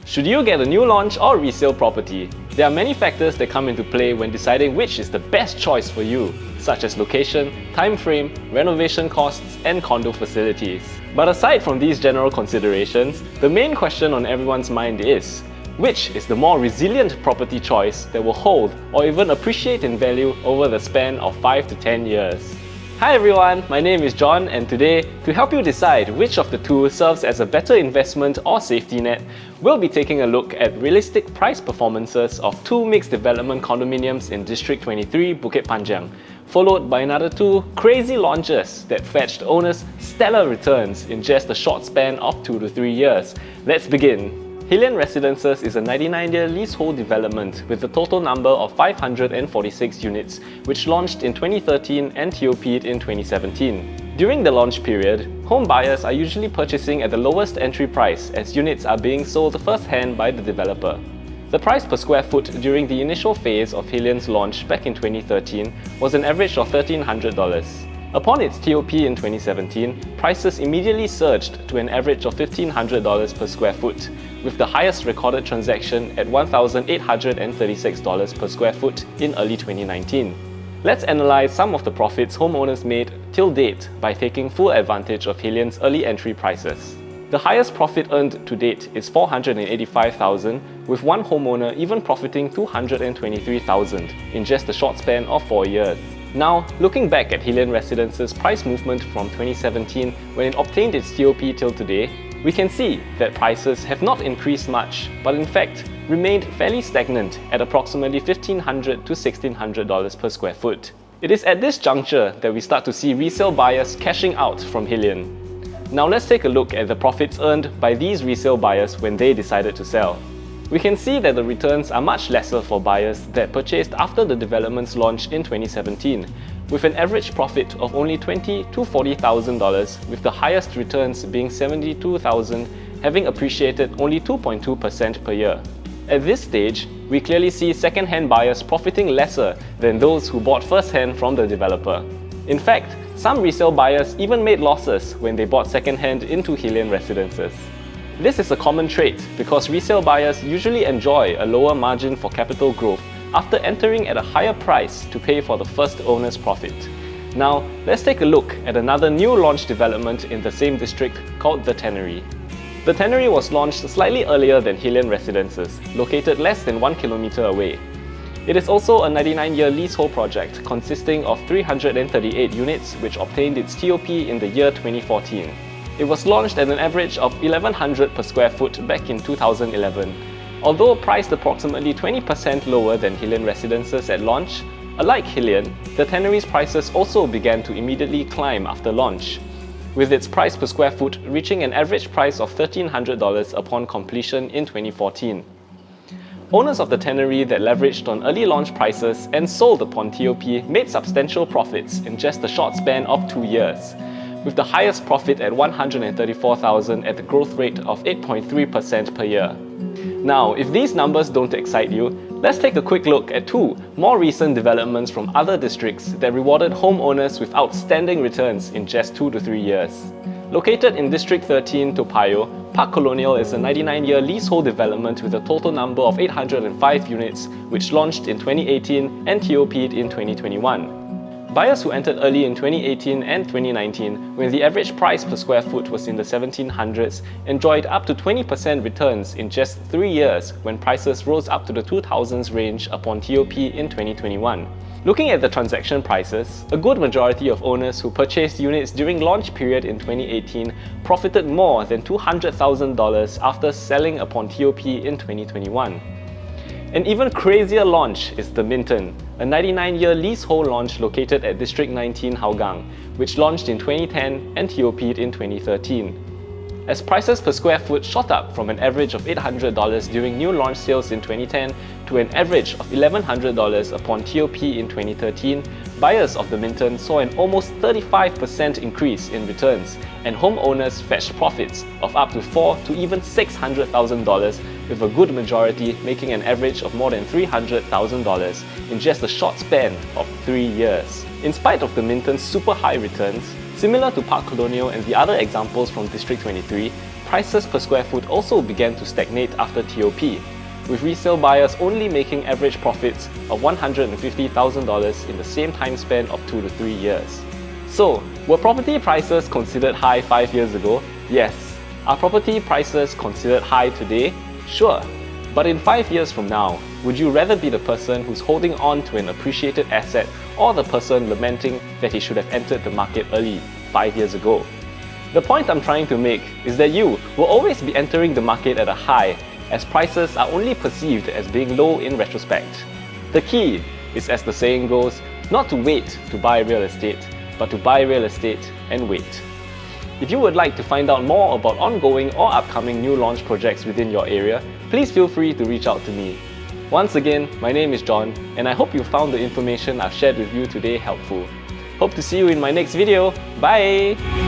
Should you get a new launch or resale property? There are many factors that come into play when deciding which is the best choice for you, such as location, time frame, renovation costs, and condo facilities. But aside from these general considerations, the main question on everyone's mind is, which is the more resilient property choice that will hold or even appreciate in value over the span of 5 to 10 years? Hi everyone, my name is John, and today, to help you decide which of the two serves as a better investment or safety net, we'll be taking a look at realistic price performances of two mixed development condominiums in District 23, Bukit Panjang, followed by another two crazy launches that fetched owners stellar returns in just a short span of 2 to 3 years. Let's begin. Hillian Residences is a 99-year leasehold development with a total number of 546 units, which launched in 2013 and TOP'd in 2017. During the launch period, home buyers are usually purchasing at the lowest entry price as units are being sold first-hand by the developer. The price per square foot during the initial phase of Hillian's launch back in 2013 was an average of $1,300. Upon its TOP in 2017, prices immediately surged to an average of $1,500 per square foot, with the highest recorded transaction at $1,836 per square foot in early 2019. Let's analyze some of the profits homeowners made till date by taking full advantage of Hillian's early entry prices. The highest profit earned to date is $485,000, with one homeowner even profiting $223,000 in just a short span of 4 years. Now, looking back at Hillian Residences' price movement from 2017 when it obtained its TOP till today, we can see that prices have not increased much, but in fact remained fairly stagnant at approximately $1,500 to $1,600 per square foot. It is at this juncture that we start to see resale buyers cashing out from Hillian. Now let's take a look at the profits earned by these resale buyers when they decided to sell. We can see that the returns are much lesser for buyers that purchased after the development's launch in 2017, with an average profit of only $20,000 to $40,000, with the highest returns being $72,000, having appreciated only 2.2% per year. At this stage, we clearly see second-hand buyers profiting lesser than those who bought first-hand from the developer. In fact, some resale buyers even made losses when they bought second-hand into Hillian Residences. This is a common trait because resale buyers usually enjoy a lower margin for capital growth after entering at a higher price to pay for the first owner's profit. Now, let's take a look at another new launch development in the same district called The Tannery. The Tannery was launched slightly earlier than Hillian Residences, located less than 1 kilometer away. It is also a 99-year leasehold project consisting of 338 units which obtained its TOP in the year 2014. It was launched at an average of $1,100 per square foot back in 2011. Although priced approximately 20% lower than Hillian Residences at launch, unlike Hillian, the Tannery's prices also began to immediately climb after launch, with its price per square foot reaching an average price of $1,300 upon completion in 2014. Owners of the Tannery that leveraged on early launch prices and sold upon TOP made substantial profits in just a short span of 2 years, with the highest profit at $134,000 at the growth rate of 8.3% per year. Now, if these numbers don't excite you, let's take a quick look at two more recent developments from other districts that rewarded homeowners with outstanding returns in just 2 to 3 years. Located in District 13, Toa Payoh, Park Colonial is a 99-year leasehold development with a total number of 805 units, which launched in 2018 and TOP'd in 2021. Buyers who entered early in 2018 and 2019, when the average price per square foot was in the 1700s, enjoyed up to 20% returns in just 3 years when prices rose up to the 2000s range upon TOP in 2021. Looking at the transaction prices, a good majority of owners who purchased units during launch period in 2018 profited more than $200,000 after selling upon TOP in 2021. An even crazier launch is The Minton, a 99-year leasehold launch located at District 19, Hougang, which launched in 2010 and TOP'd in 2013. As prices per square foot shot up from an average of $800 during new launch sales in 2010 to an average of $1,100 upon TOP in 2013, buyers of The Minton saw an almost 35% increase in returns, and homeowners fetched profits of up to $400,000 to even $600,000, with a good majority making an average of more than $300,000 in just a short span of 3 years. In spite of The Minton's super high returns, similar to Park Colonial and the other examples from District 23, prices per square foot also began to stagnate after TOP, with resale buyers only making average profits of $150,000 in the same time span of 2 to 3 years. So, were property prices considered high 5 years ago? Yes. Are property prices considered high today? Sure. But in 5 years from now, would you rather be the person who's holding on to an appreciated asset or the person lamenting that he should have entered the market early 5 years ago? The point I'm trying to make is that you will always be entering the market at a high, as prices are only perceived as being low in retrospect. The key is, as the saying goes, not to wait to buy real estate, but to buy real estate and wait. If you would like to find out more about ongoing or upcoming new launch projects within your area, please feel free to reach out to me. Once again, my name is John, and I hope you found the information I've shared with you today helpful. Hope to see you in my next video. Bye!